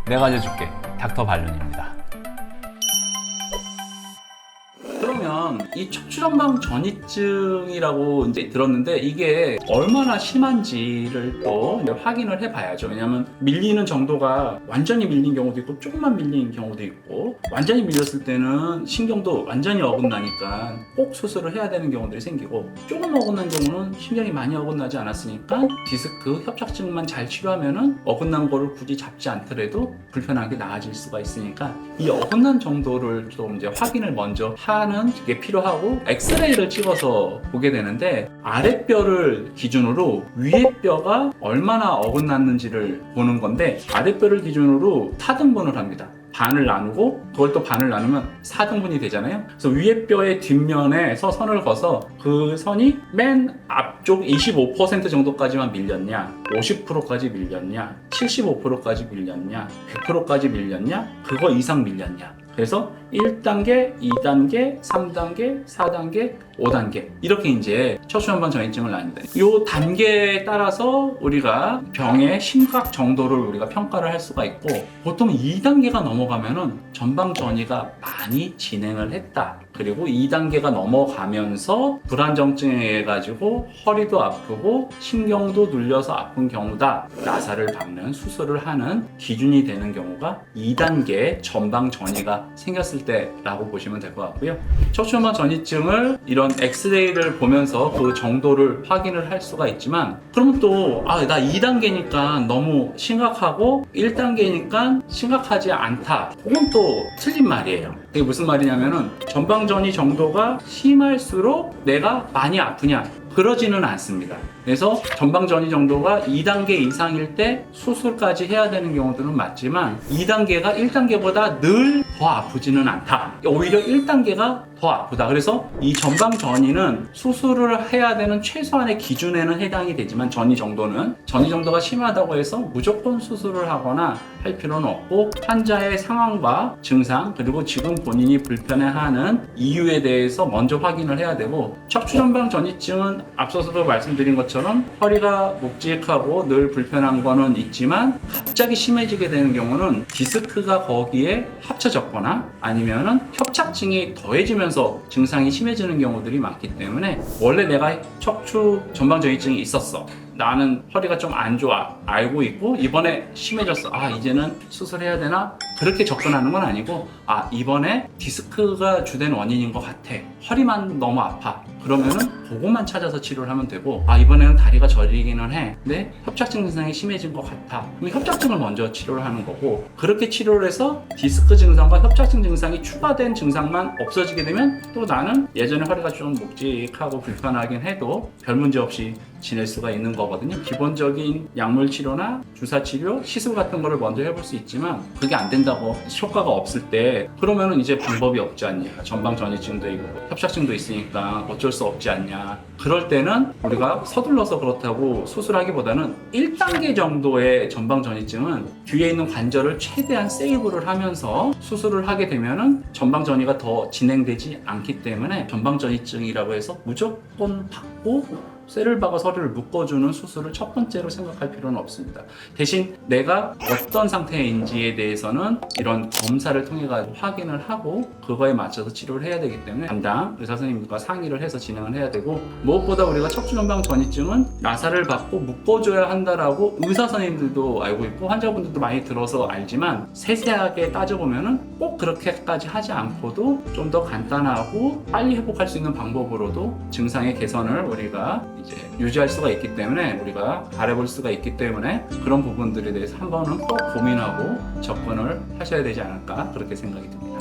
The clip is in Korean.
내가 알려줄게. 닥터 발론입니다. 그러면 이 척추전방 전이증이라고 이제 들었는데 이게 얼마나 심한지를 또 확인을 해봐야죠. 왜냐하면 밀리는 정도가 완전히 밀린 경우도 있고 조금만 밀린 경우도 있고, 완전히 밀렸을 때는 신경도 완전히 어긋나니까 꼭 수술을 해야 되는 경우들이 생기고, 조금 어긋난 경우는 신경이 많이 어긋나지 않았으니까 디스크 협착증만 잘 치료하면은 어긋난 거를 굳이 잡지 않더라도 불편하게 나아질 수가 있으니까 이 어긋난 정도를 좀 이제 확인을 먼저 하는 게 필요하고, 엑스레이를 찍어서 보게 되는데 아랫뼈를 기준으로 위에 뼈가 얼마나 어긋났는지를 보는 건데, 아랫뼈를 기준으로 4등분을 합니다. 반을 나누고 그걸 또 반을 나누면 4등분이 되잖아요. 그래서 위에 뼈의 뒷면에서 선을 그어서 그 선이 맨 앞쪽 25% 정도까지만 밀렸냐, 50%까지 밀렸냐, 75%까지 밀렸냐, 100%까지 밀렸냐, 그거 이상 밀렸냐. 그래서 1단계, 2단계, 3단계, 4단계, 5단계 이렇게 이제 척추전방 전이증을 나뉩니다. 이 단계에 따라서 우리가 병의 심각 정도를 우리가 평가를 할 수가 있고, 보통 2단계가 넘어가면은 전방 전이가 많이 진행을 했다. 그리고 2단계가 넘어가면서 불안정증에 의해 가지고 허리도 아프고 신경도 눌려서 아픈 경우다. 나사를 박는 수술을 하는 기준이 되는 경우가 2단계 전방 전이가 생겼을 때라고 보시면 될 것 같고요. 척추전방 전이증을 이런 엑스레이를 보면서 그 정도를 확인을 할 수가 있지만, 그러면 또 나 2단계니까 너무 심각하고 1단계니까 심각하지 않다. 그건 또 틀린 말이에요. 이게 무슨 말이냐면은 전방전이 정도가 심할수록 내가 많이 아프냐? 그러지는 않습니다. 그래서 전방전이 정도가 2단계 이상일 때 수술까지 해야 되는 경우들은 맞지만 2단계가 1단계보다 늘 더 아프지는 않다. 오히려 1단계가 더 아프다. 그래서 이 전방전이는 수술을 해야 되는 최소한의 기준에는 해당이 되지만, 전이 정도가 심하다고 해서 무조건 수술을 하거나 할 필요는 없고, 환자의 상황과 증상, 그리고 지금 본인이 불편해하는 이유에 대해서 먼저 확인을 해야 되고, 척추전방 전이증은 앞서서도 말씀드린 것처럼 허리가 묵직하고 늘 불편한 거는 있지만, 갑자기 심해지게 되는 경우는 디스크가 거기에 합쳐졌거나 아니면은 협착증이 더해지면서 증상이 심해지는 경우들이 많기 때문에, 원래 내가 척추 전방 전이증이 있었어, 나는 허리가 좀 안 좋아, 알고 있고 이번에 심해졌어, 이제는 수술해야 되나? 그렇게 접근하는 건 아니고, 이번에 디스크가 주된 원인인 것 같아, 허리만 너무 아파, 그러면은 그것만 찾아서 치료를 하면 되고, 이번에는 다리가 저리기는 해, 근데 협착증 증상이 심해진 것 같아, 그럼 협착증을 먼저 치료를 하는 거고, 그렇게 치료를 해서 디스크 증상과 협착증 증상이 추가된 증상만 없어지게 되면 또 나는 예전에 허리가 좀 묵직하고 불편하긴 해도 별 문제 없이 지낼 수가 있는 거거든요. 기본적인 약물 치료나 주사 치료, 시술 같은 거를 먼저 해볼 수 있지만, 그게 안 된다고, 효과가 없을 때, 그러면은 이제 방법이 없지 않냐, 전방 전이증도 있고 협착증도 있으니까 어쩔 수 없지 않냐. 그럴 때는 우리가 서둘러서 그렇다고 수술하기보다는 1단계 정도의 전방 전이증은 뒤에 있는 관절을 최대한 세이브를 하면서 수술을 하게 되면은 전방 전이가 더 진행되지 않기 때문에, 전방 전이증이라고 해서 무조건 받고 쇠를 박아서 허리를 묶어주는 수술을 첫 번째로 생각할 필요는 없습니다. 대신 내가 어떤 상태인지에 대해서는 이런 검사를 통해 가지고 확인을 하고 그거에 맞춰서 치료를 해야 되기 때문에 담당 의사 선생님과 상의를 해서 진행을 해야 되고, 무엇보다 우리가 척추전방 전이증은 나사를 박고 묶어줘야 한다라고 의사 선생님들도 알고 있고 환자분들도 많이 들어서 알지만, 세세하게 따져보면은 꼭 그렇게까지 하지 않고도 좀 더 간단하고 빨리 회복할 수 있는 방법으로도 증상의 개선을 우리가 이제 유지할 수가 있기 때문에, 우리가 바라볼 수가 있기 때문에, 그런 부분들에 대해서 한 번은 꼭 고민하고 접근을 하셔야 되지 않을까, 그렇게 생각이 듭니다.